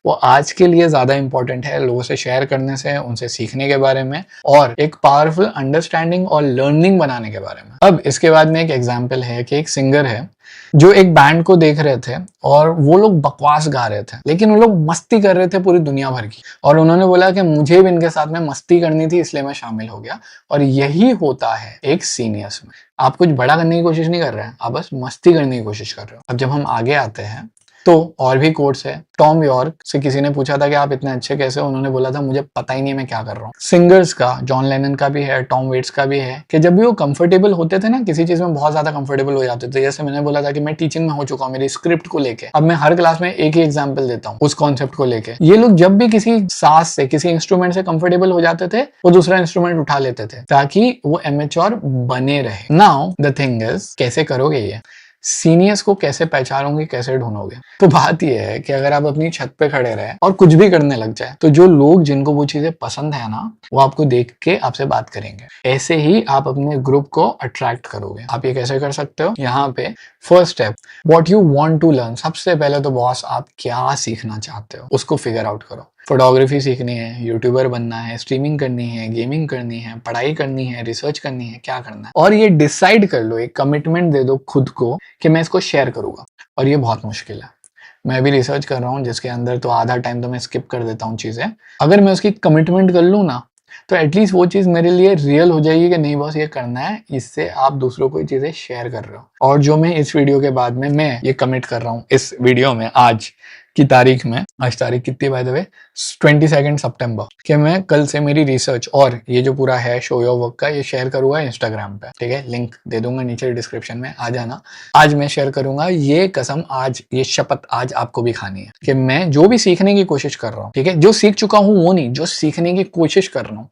वो आज के लिए ज्यादा इंपॉर्टेंट है लोगों से शेयर करने से, उनसे सीखने के बारे में और एक पावरफुल अंडरस्टैंडिंग और लर्निंग बनाने के बारे में। अब इसके बाद में एक एग्जांपल है कि एक सिंगर है जो एक बैंड को देख रहे थे और वो लोग बकवास गा रहे थे, लेकिन वो लोग मस्ती कर रहे थे पूरी दुनिया भर की, और उन्होंने बोला कि मुझे भी इनके साथ में मस्ती करनी थी इसलिए मैं शामिल हो गया। और यही होता है एक सीनियर्स में। आप कुछ बड़ा करने की कोशिश नहीं कर रहे हैं, आप बस मस्ती करने की कोशिश कर रहे हो। अब जब हम आगे आते हैं तो और भी कोट्स है। टॉम यॉर्क से किसी ने पूछा था कि आप इतने अच्छे कैसे हो, उन्होंने बोला था मुझे पता ही नहीं मैं क्या कर रहा हूँ। सिंगर्स का, जॉन लेनन का भी है, टॉम वेट्स का भी है, कि जब भी वो कंफर्टेबल होते थे ना, किसी चीज में बहुत ज्यादा कंफर्टेबल हो जाते थे। जैसे मैंने बोला था कि मैं टीचिंग में हो चुका हूँ मेरी स्क्रिप्ट को लेके, अब मैं हर क्लास में एक ही एग्जाम्पल देता हूँ उस कॉन्सेप्ट को लेके। ये लोग जब भी किसी साज से, किसी इंस्ट्रूमेंट से कंफर्टेबल हो जाते थे, वो दूसरा इंस्ट्रूमेंट उठा लेते थे ताकि वो एमेच्योर बने रहे। नाउ द थिंग इज, कैसे करोगे ये? सीनियर्स को कैसे पहचानोगे, कैसे ढूंढोगे? तो बात यह है कि अगर आप अपनी छत पे खड़े रहे और कुछ भी करने लग जाए, तो जो लोग जिनको वो चीजें पसंद है ना, वो आपको देख के आपसे बात करेंगे। ऐसे ही आप अपने ग्रुप को अट्रैक्ट करोगे। आप ये कैसे कर सकते हो? यहाँ पे first step, what you want to learn. सबसे पहले तो बॉस आप क्या सीखना चाहते हो उसको फिगर आउट करो। फोटोग्राफी सीखनी है, यूट्यूबर बनना है, स्ट्रीमिंग करनी है, गेमिंग करनी है, पढ़ाई करनी है, रिसर्च करनी है, क्या करना है, और ये डिसाइड कर लो, एक कमिटमेंट दे दो खुद को कि मैं इसको शेयर करूंगा। और ये बहुत मुश्किल है। मैं भी रिसर्च कर रहा हूँ जिसके अंदर तो आधा टाइम तो मैं स्किप कर देता हूँ चीजें। अगर मैं उसकी कमिटमेंट कर लूँ ना, तो एटलीस्ट वो चीज मेरे लिए रियल हो जाएगी कि नहीं बॉस ये करना है, इससे आप दूसरों को ये चीजें शेयर कर रहे हो। और जो मैं इस वीडियो के बाद में मैं ये कमिट कर रहा हूँ इस वीडियो में, आज की तारीख में, आज तारीख कितनी बाय द वे, 22 सितंबर, कि मैं कल से मेरी रिसर्च और ये जो पूरा है शो योर वर्क का, ये शेयर करूंगा इंस्टाग्राम पे। ठीक है, लिंक दे दूंगा नीचे डिस्क्रिप्शन में, आ जाना। आज मैं शेयर करूंगा, ये कसम आज, ये शपथ आज आपको भी खानी है कि मैं जो भी सीखने की कोशिश कर रहा हूँ, ठीक है, जो सीख चुका हूँ वो नहीं, जो सीखने की कोशिश कर रहा हूँ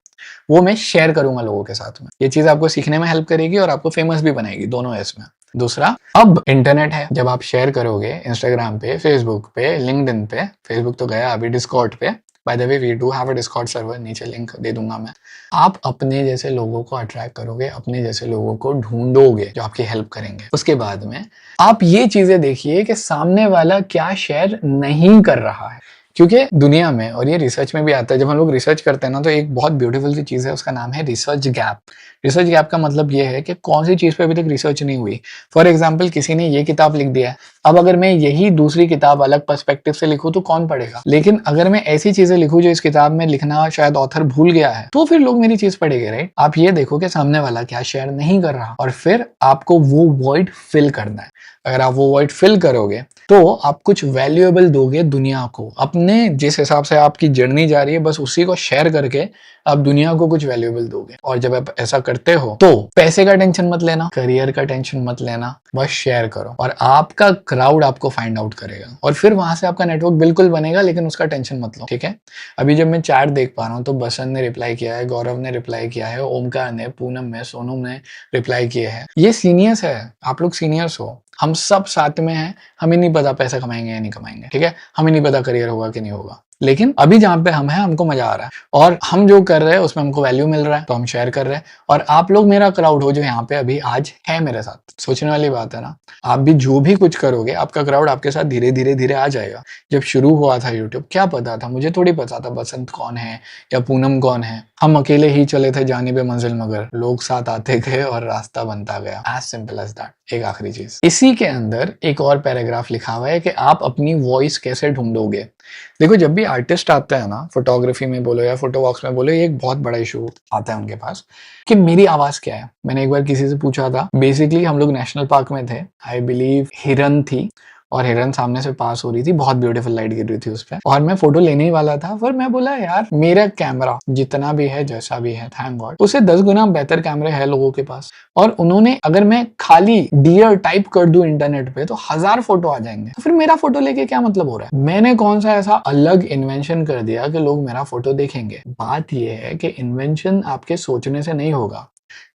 वो मैं शेयर करूंगा लोगों के साथ में। ये चीज आपको सीखने में हेल्प करेगी और आपको फेमस भी बनाएगी, दोनों है इसमें। दूसरा, अब इंटरनेट है, जब आप शेयर करोगे इंस्टाग्राम पे, फेसबुक पे, लिंक्डइन पे, फेसबुक तो गया, अभी डिस्कॉर्ड पे, by the way we do have a Discord server, नीचे लिंक दे दूंगा मैं। आप अपने जैसे लोगों को अट्रैक्ट करोगे, अपने जैसे लोगों को ढूंढोगे जो आपकी हेल्प करेंगे। उसके बाद में आप ये चीजें देखिए कि सामने वाला क्या शेयर नहीं कर रहा है। क्योंकि दुनिया में, और ये रिसर्च में भी आता है, जब हम लोग रिसर्च करते हैं ना, तो एक बहुत ब्यूटीफुल सी चीज़ है, उसका नाम है रिसर्च गैप। रिसर्च गैप का मतलब ये है कि कौन सी चीज़ पे अभी तक रिसर्च नहीं हुई। फॉर एग्जाम्पल, किसी ने ये किताब लिख दिया है, अब अगर मैं यही दूसरी किताब अलग पर्सपेक्टिव से लिखूं तो कौन पढ़ेगा? लेकिन अगर मैं ऐसी चीजें लिखूं जो इस किताब में लिखना शायद ऑथर भूल गया है, तो फिर लोग मेरी चीज पढ़ेंगे, राइट? आप ये देखो कि सामने वाला क्या शेयर नहीं कर रहा, और फिर आपको वो वॉइड फिल करना है। अगर आप वो वॉइड फिल करोगे तो आप कुछ वैल्यूएबल दोगे दुनिया को। अपने जिस हिसाब से आपकी जर्नी जा रही है, बस उसी को शेयर करके आप दुनिया को कुछ वैल्यूएबल दोगे। और जब आप ऐसा करते हो तो पैसे का टेंशन मत लेना, करियर का टेंशन मत लेना, बस शेयर करो और आपका क्राउड आपको फाइंड आउट करेगा, और फिर वहां से आपका नेटवर्क बिल्कुल बनेगा, लेकिन उसका टेंशन मत लो, ठीक है? अभी जब मैं चैट देख पा रहा हूँ तो बसंत ने रिप्लाई किया है, गौरव ने रिप्लाई किया है, ओमकार ने, पूनम ने, सोनू ने रिप्लाई किए हैं। ये सीनियर्स है, आप लोग सीनियर्स हो, हम सब साथ में हैं। हमें नहीं पता पैसा कमाएंगे या नहीं कमाएंगे, ठीक है? हमें नहीं पता करियर होगा कि नहीं होगा, लेकिन अभी जहां पे हम हैं हमको मजा आ रहा है, और हम जो कर रहे हैं उसमें हमको वैल्यू मिल रहा है, तो हम शेयर कर रहे हैं। और आप लोग मेरा क्राउड हो जो यहाँ पे अभी आज है मेरे साथ। सोचने वाली बात है ना? आप भी जो भी कुछ करोगे, आपका क्राउड आपके साथ धीरे धीरे धीरे आ जाएगा। जब शुरू हुआ था यूट्यूब, क्या पता था? मुझे थोड़ी पता था बसंत कौन है या पूनम कौन है। हम अकेले ही चले थे जाने पे मंजिल, मगर लोग साथ आते गए और रास्ता बनता गया। As simple as that. एक आखिरी चीज, इसी के अंदर एक और पैराग्राफ लिखा हुआ है कि आप अपनी वॉइस कैसे ढूंढोगे। देखो, जब भी आर्टिस्ट आते हैं ना, फोटोग्राफी में बोलो या फोटो वॉक्स में बोलो, ये एक बहुत बड़ा इशू आता है उनके पास कि मेरी आवाज क्या है। मैंने एक बार किसी से पूछा था, बेसिकली हम लोग नेशनल पार्क में थे, आई बिलीव हिरन थी, और हिरन सामने से पास हो रही थी, बहुत ब्यूटीफुल लाइट गिर रही थी उस पर, और मैं फोटो लेने ही वाला था। पर मैं बोला, यार मेरा कैमरा जितना भी है, जैसा भी है, थैंक गॉड, उससे 10 गुना बेहतर कैमरे हैं लोगों के पास। और उन्होंने, अगर मैं खाली डियर टाइप कर दूं इंटरनेट पे तो 1000 फोटो आ जाएंगे, तो फिर मेरा फोटो लेके क्या मतलब हो रहा है? मैंने कौन सा ऐसा अलग इन्वेंशन कर दिया कि लोग मेरा फोटो देखेंगे? बात यह है कि इन्वेंशन आपके सोचने से नहीं होगा।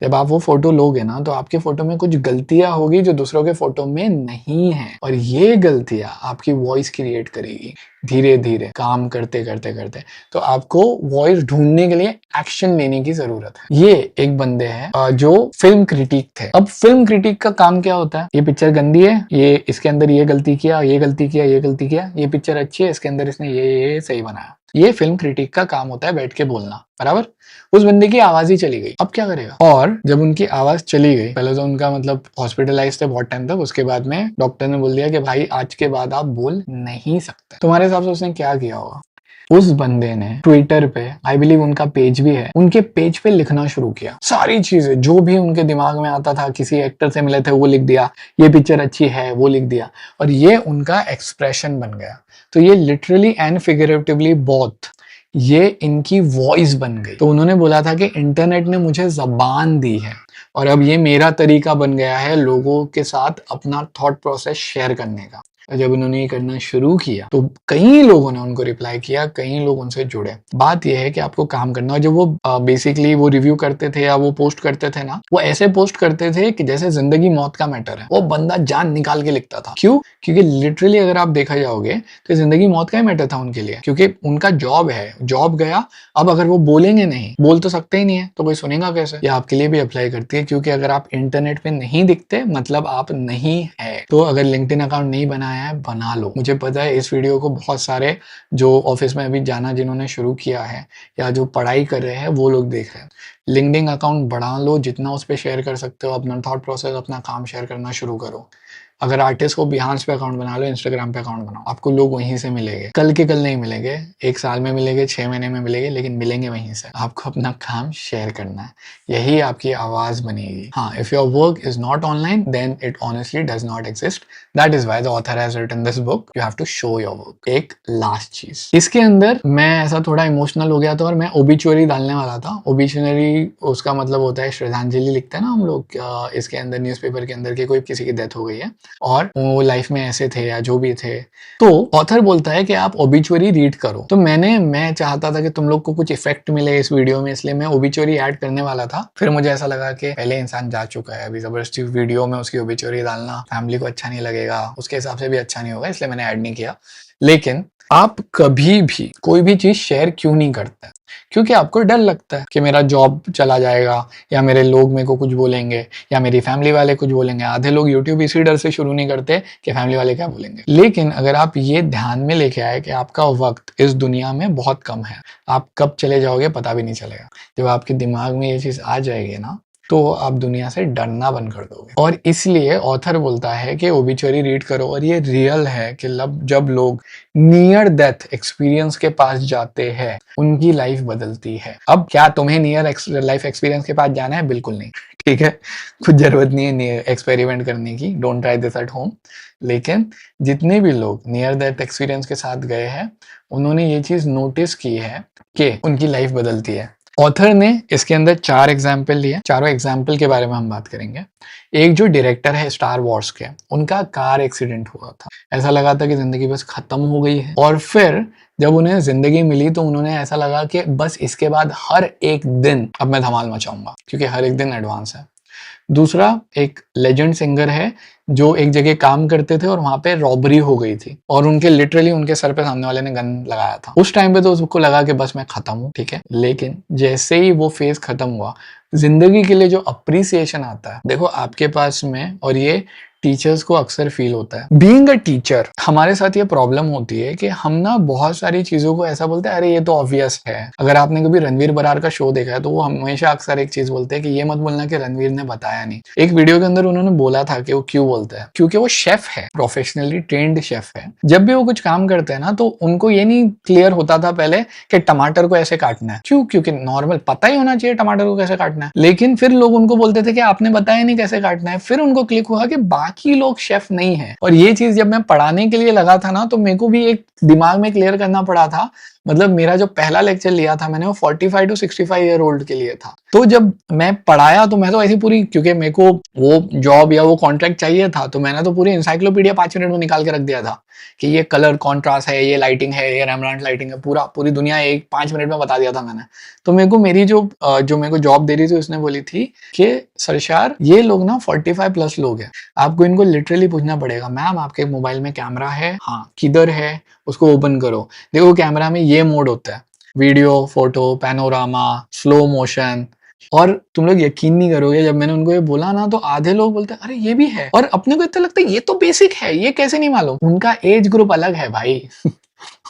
जब आप वो फोटो लोगे ना, तो आपके फोटो में कुछ गलतियां होगी जो दूसरों के फोटो में नहीं है, और ये गलतियां आपकी वॉइस क्रिएट करेगी धीरे धीरे, काम करते करते करते। तो आपको वॉइस ढूंढने के लिए एक्शन लेने की जरूरत है। ये एक बंदे हैं जो फिल्म क्रिटिक थे। अब फिल्म क्रिटिक का काम क्या होता है? ये पिक्चर गंदी है, ये इसके अंदर ये गलती किया, ये गलती किया, ये गलती किया, ये पिक्चर अच्छी है, इसके अंदर इसने ये सही बनाया। ये फिल्म क्रिटिक का काम होता है, बैठ के बोलना, बराबर? उस बंदे की आवाज ही चली गई, अब क्या करेगा? और जब उनकी आवाज चली गई, पहले तो उनका मतलब हॉस्पिटलाइज थे बहुत टाइम तक, उसके बाद में डॉक्टर ने बोल दिया कि भाई आज के बाद आप बोल नहीं सकते। तुम्हारे हिसाब से उसने क्या किया होगा? उस बंदे ने ट्विटर पे, आई बिलीव उनका पेज भी है, उनके पेज पे लिखना शुरू किया, सारी चीजें जो भी उनके दिमाग में आता था। किसी एक्टर से मिले थे, वो लिख दिया, ये पिक्चर अच्छी है, वो लिख दिया, और ये उनका एक्सप्रेशन बन गया। तो ये लिटरली एंड फिगरेटिवली बोथ, ये इनकी वॉइस बन गई। तो उन्होंने बोला था कि इंटरनेट ने मुझे जबान दी है, और अब ये मेरा तरीका बन गया है लोगों के साथ अपना थॉट प्रोसेस शेयर करने का। जब उन्होंने ये करना शुरू किया तो कई लोगों ने उनको रिप्लाई किया, कई लोग उनसे जुड़े। बात यह है कि आपको काम करना। और जब वो बेसिकली वो रिव्यू करते थे या वो पोस्ट करते थे ना, वो ऐसे पोस्ट करते थे कि जैसे जिंदगी मौत का मैटर है। वो बंदा जान निकाल के लिखता था। क्यों? क्योंकि लिटरली अगर आप देखा जाओगे तो जिंदगी मौत का ही मैटर था उनके लिए, क्योंकि उनका जॉब है, जॉब गया। अब अगर वो बोलेंगे नहीं, बोल तो सकते ही नहीं है, तो कोई सुनेगा कैसे? ये आपके लिए भी अप्लाई करती है, क्योंकि अगर आप इंटरनेट पे नहीं दिखते मतलब आप नहीं है। तो अगर लिंक्डइन अकाउंट नहीं बनाया है, बना लो। मुझे पता है इस वीडियो को बहुत सारे जो ऑफिस में अभी जाना जिन्होंने शुरू किया है या जो पढ़ाई कर रहे हैं वो लोग देख रहे हैं। लिंक्डइन अकाउंट बढ़ा लो, जितना उस पर शेयर कर सकते हो, अपना थॉट प्रोसेस, अपना काम शेयर करना शुरू करो। अगर आर्टिस्ट को बिहांस पे अकाउंट बना लो, इंस्टाग्राम पे अकाउंट बनाओ, आपको लोग वहीं से मिलेंगे। कल के कल नहीं मिलेंगे, 1 साल में मिलेंगे, 6 महीने में मिलेंगे, लेकिन मिलेंगे वहीं से। आपको अपना काम शेयर करना है, यही आपकी आवाज बनेगी। हाँ, if your work is not online then it honestly does not exist. That is why the author has written this book, you have to show your work. एक लास्ट चीज, इसके अंदर मैं ऐसा थोड़ा इमोशनल हो गया था और मैं ओबिचुअरी डालने वाला था। ओबिचुअरी उसका मतलब होता है श्रद्धांजलि, लिखते हैं ना हम लोग इसके अंदर, न्यूज़पेपर के अंदर, कि कोई किसी की डेथ हो गई है और वो लाइफ में ऐसे थे या जो भी थे। तो ऑथर बोलता है कि आप ओबिचुअरी रीड करो। तो मैं चाहता था कि तुम लोग को कुछ इफेक्ट मिले इस वीडियो में, इसलिए मैं ओबिचुअरी ऐड करने वाला था। फिर मुझे ऐसा लगा कि पहले इंसान जा चुका है, अभी जबरदस्ती वीडियो में उसकी ओबिचुअरी डालना फैमिली को अच्छा नहीं लगेगा, उसके हिसाब से भी अच्छा नहीं होगा, इसलिए मैंने ऐड नहीं किया। लेकिन आप कभी भी कोई भी चीज शेयर क्यों नहीं करते? क्योंकि आपको डर लगता है कि मेरा जॉब चला जाएगा, या मेरे लोग मेरे को कुछ बोलेंगे, या मेरी फैमिली वाले कुछ बोलेंगे। आधे लोग यूट्यूब इसी डर से शुरू नहीं करते कि फैमिली वाले क्या बोलेंगे। लेकिन अगर आप ये ध्यान में लेके आए कि आपका वक्त इस दुनिया में बहुत कम है, आप कब चले जाओगे पता भी नहीं चलेगा। जब आपके दिमाग में ये चीज आ जाएगी ना, तो आप दुनिया से डरना बंद कर दोगे। और इसलिए ऑथर बोलता है कि ओबिचुअरी रीड करो, और ये रियल है कि जब लोग नियर डेथ एक्सपीरियंस के पास जाते हैं, उनकी लाइफ बदलती है। अब क्या तुम्हें नियर लाइफ एक्सपीरियंस के पास जाना है? बिल्कुल नहीं, ठीक है। कुछ जरूरत नहीं है नियर एक्सपेरिमेंट करने की, don't try this at home. लेकिन जितने भी लोग नियर डेथ एक्सपीरियंस के साथ गए हैं, उन्होंने ये चीज नोटिस की है कि उनकी लाइफ बदलती है। ऑथर ने इसके अंदर 4 एग्जाम्पल लिए, चारों एग्जाम्पल के बारे में हम बात करेंगे। एक जो डायरेक्टर है स्टार वॉर्स के, उनका कार एक्सीडेंट हुआ था, ऐसा लगा था कि जिंदगी बस खत्म हो गई है। और फिर जब उन्हें जिंदगी मिली तो उन्होंने ऐसा लगा कि बस इसके बाद हर एक दिन अब मैं धमाल मचाऊंगा, क्योंकि हर एक दिन एडवांस है। दूसरा एक लेजेंड सिंगर है जो एक जगह काम करते थे और वहां पे रॉबरी हो गई थी, और उनके लिटरली उनके सर पे सामने वाले ने गन लगाया था। उस टाइम पे तो उसको लगा कि बस मैं खत्म हूँ, ठीक है। लेकिन जैसे ही वो फेज खत्म हुआ, जिंदगी के लिए जो अप्रिसिएशन आता है, देखो आपके पास में, और ये टीचर्स को अक्सर फील होता है। बीइंग अ टीचर हमारे साथ ये प्रॉब्लम होती है कि हम ना बहुत सारी चीजों को ऐसा बोलते हैं, अरे ये तो ऑब्वियस है। अगर आपने कभी रणवीर बरार का शो देखा है तो वो हमेशा अक्सर एक चीज बोलते हैं कि ये मत बोलना कि रणवीर ने बताया नहीं। एक वीडियो के अंदर उन्होंने बोला था कि वो क्यों बोलते हैं, क्योंकि वो शेफ है, प्रोफेशनली ट्रेंड शेफ है। जब भी वो कुछ काम करते हैं ना, तो उनको ये नहीं क्लियर होता था पहले कि टमाटर को ऐसे काटना है। क्यों? क्योंकि नॉर्मल पता ही होना चाहिए टमाटर को कैसे काटना है। लेकिन फिर लोग उनको बोलते थे कि आपने बताया नहीं कैसे काटना है। फिर उनको क्लिक हुआ कि बाकी लोग शेफ नहीं है। और ये चीज जब मैं पढ़ाने के लिए लगा था ना, तो मेरे को भी एक दिमाग में क्लियर करना पड़ा था। मतलब मेरा जो पहला लेक्चर लिया था मैंने, वो 45 टू 65 ईयर ओल्ड के लिए था। तो जब मैं पढ़ाया तो मैं तो ऐसी पूरी, क्योंकि मेरे को वो जॉब या वो कॉन्ट्रैक्ट चाहिए था, तो मैंने तो पूरी इंसाइक्लोपीडिया 5 मिनट में निकाल के रख दिया था कि ये कलर कॉन्ट्रास्ट है, ये लाइटिंग है, ये रेमब्रांट लाइटिंग है, पूरी दुनिया 5 मिनट में बता दिया था मैंने। तो मेरे को मेरी जो मेरे को जॉब दे रही थी, उसने बोली थी कि सरशार ये लोग ना 45 प्लस लोग हैं, आपको इनको लिटरली पूछना पड़ेगा, मैम आपके मोबाइल में कैमरा है? हाँ। किधर है? उसको ओपन करो। देखो कैमरा में ये मोड होता है, video, photo, panorama, slow motion. और तुम लोग यकीन नहीं करोगे, जब मैंने उनको ये बोला ना, तो आधे लोग बोलते हैं अरे ये भी है, और अपने को इतना लगता है ये तो बेसिक है, ये कैसे नहीं मालूम। उनका एज ग्रुप अलग है भाई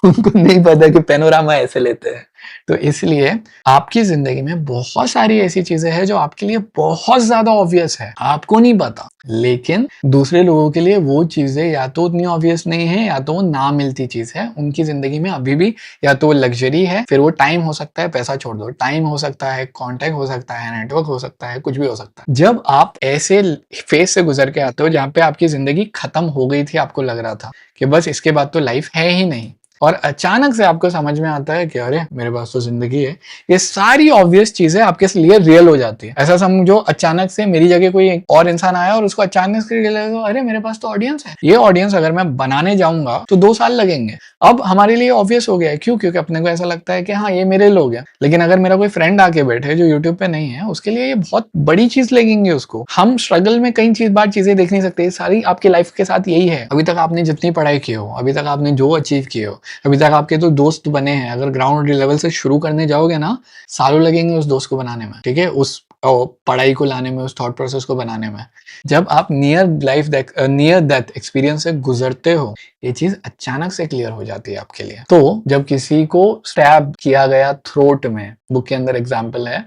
उनको नहीं पता कि पैनोरामा ऐसे लेते हैं। तो इसलिए आपकी जिंदगी में बहुत सारी ऐसी चीजें हैं जो आपके लिए बहुत ज्यादा ऑब्वियस है, आपको नहीं पता। लेकिन दूसरे लोगों के लिए वो चीजें या तो उतनी ऑब्वियस नहीं है, या तो वो ना मिलती चीज है उनकी जिंदगी में अभी भी। या तो वो लग्जरी है, फिर वो टाइम हो सकता है, पैसा छोड़ दो, टाइम हो सकता है, कॉन्टेक्ट हो सकता है, नेटवर्क हो सकता है, कुछ भी हो सकता है। जब आप ऐसे फेज से गुजर के आते हो जहाँ पे आपकी जिंदगी खत्म हो गई थी, आपको लग रहा था कि बस इसके बाद तो लाइफ है ही नहीं, और अचानक से आपको समझ में आता है कि अरे मेरे पास तो जिंदगी है, ये सारी ऑब्वियस चीजें आपके लिए रियल हो जाती है। ऐसा समझो अचानक से मेरी जगह कोई और इंसान आया और उसको अचानक से लगा अरे मेरे पास तो ऑडियंस है, ये ऑडियंस अगर मैं बनाने जाऊंगा तो 2 साल लगेंगे। अब हमारे लिए ऑब्वियस हो गया है। क्यों? क्योंकि अपने को ऐसा लगता है कि हाँ ये मेरे लोग हैं। लेकिन अगर मेरा कोई फ्रेंड आके बैठे जो यूट्यूब पे नहीं है, उसके लिए ये बहुत बड़ी चीज लगेंगे उसको। हम स्ट्रगल में कई बार चीजें देख नहीं सकते, सारी आपकी लाइफ के साथ यही है। अभी तक आपने जितनी पढ़ाई की हो, अभी तक आपने जो अचीव किए हो, अभी तक आपके तो दोस्त बने हैं, अगर ग्राउंड लेवल से शुरू करने जाओगे ना, सालों लगेंगे उस दोस्त को बनाने में, ठीक है, उस पढ़ाई को लाने में, उस थॉट प्रोसेस को बनाने में। जब आप नियर डेथ एक्सपीरियंस से गुजरते हो, ये चीज अचानक से क्लियर हो जाती है आपके लिए। तो जब किसी को स्टैब किया गया थ्रोट में, बुक के अंदर एग्जाम्पल है,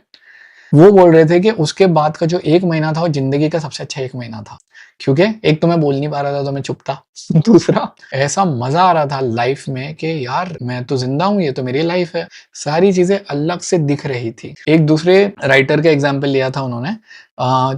वो बोल रहे थे कि उसके बाद का जो 1 महीना था वो जिंदगी का सबसे अच्छा 1 महीना था। क्योंकि एक तो मैं बोल नहीं पा रहा था तो मैं चुप था, दूसरा ऐसा मजा आ रहा था लाइफ में कि यार मैं तो जिंदा हूं, ये तो मेरी लाइफ है, सारी चीजें अलग से दिख रही थी। एक दूसरे राइटर का एग्जाम्पल लिया था उन्होंने,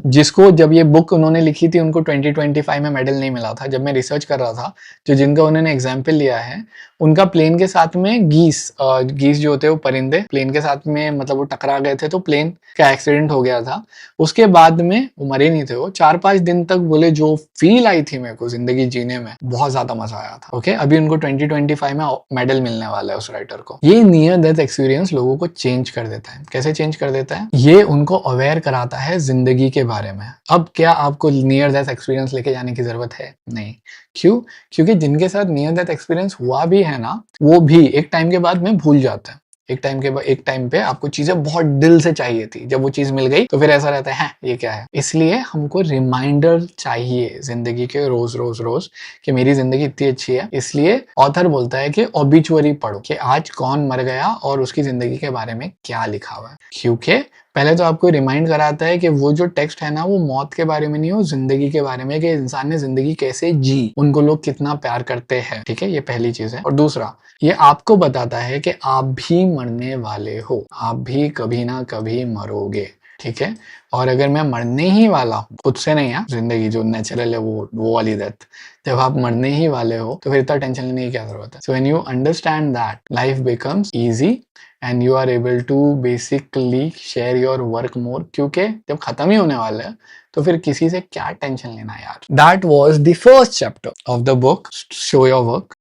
जिसको जब ये बुक उन्होंने लिखी थी उनको 2025 में मेडल नहीं मिला था। जब मैं रिसर्च कर रहा था, जो जिनका उन्होंने एग्जाम्पल लिया है, उनका प्लेन के साथ में गीस जो होते हैं वो परिंदे, प्लेन के साथ में मतलब वो टकरा गए थे, तो प्लेन का एक्सीडेंट हो गया था। उसके बाद में वो मरे नहीं थे, वो 4-5 दिन तक बोले लिए जो फील आई थी मेरे को जिंदगी जीने में, बहुत ज्यादा मजा आया था। ओके, अभी उनको 2025 में मेडल मिलने वाला है उस राइटर को। ये नियर डेथ एक्सपीरियंस लोगों को चेंज कर देता है। कैसे चेंज कर देता है? ये उनको अवेयर कराता है जिंदगी के बारे में। अब क्या आपको नियर डेथ एक्सपीरियंस लेके जाने की जरूरत है? नहीं। क्यों? क्योंकि जिनके साथ नियर डेथ एक्सपीरियंस हुआ भी है ना, वो भी एक टाइम के बाद में भूल जाते हैं। एक टाइम पे आपको चीजें बहुत दिल से चाहिए थी, जब वो चीज मिल गई तो फिर ऐसा रहता है ये क्या है। इसलिए हमको रिमाइंडर चाहिए जिंदगी के रोज रोज रोज कि मेरी जिंदगी इतनी अच्छी है। इसलिए ऑथर बोलता है कि ऑबिचुअरी पढ़ो कि आज कौन मर गया और उसकी जिंदगी के बारे में क्या लिखा हुआ है। क्योंकि पहले तो आपको रिमाइंड कराता है कि वो जो टेक्स्ट है ना, वो मौत के बारे में नहीं हो, जिंदगी के बारे में, कि इंसान ने जिंदगी कैसे जी, उनको लोग कितना प्यार करते हैं। ठीक है, ये पहली चीज है। और दूसरा, ये आपको बताता है कि आप भी मरने वाले हो, आप भी कभी ना कभी मरोगे। ठीक है, और अगर मैं मरने ही वाला हूँ, खुद से नहीं है, जिंदगी जो नेचुरल है वो वाली डेथ, जब आप मरने ही वाले हो तो फिर इतना टेंशन लेने की क्या जरूरत है। So when you understand that, life becomes easy and you are able to basically share your work more, क्योंकि जब खत्म ही होने वाला है तो फिर किसी से क्या टेंशन लेना यार। That was the first chapter of the book show your work.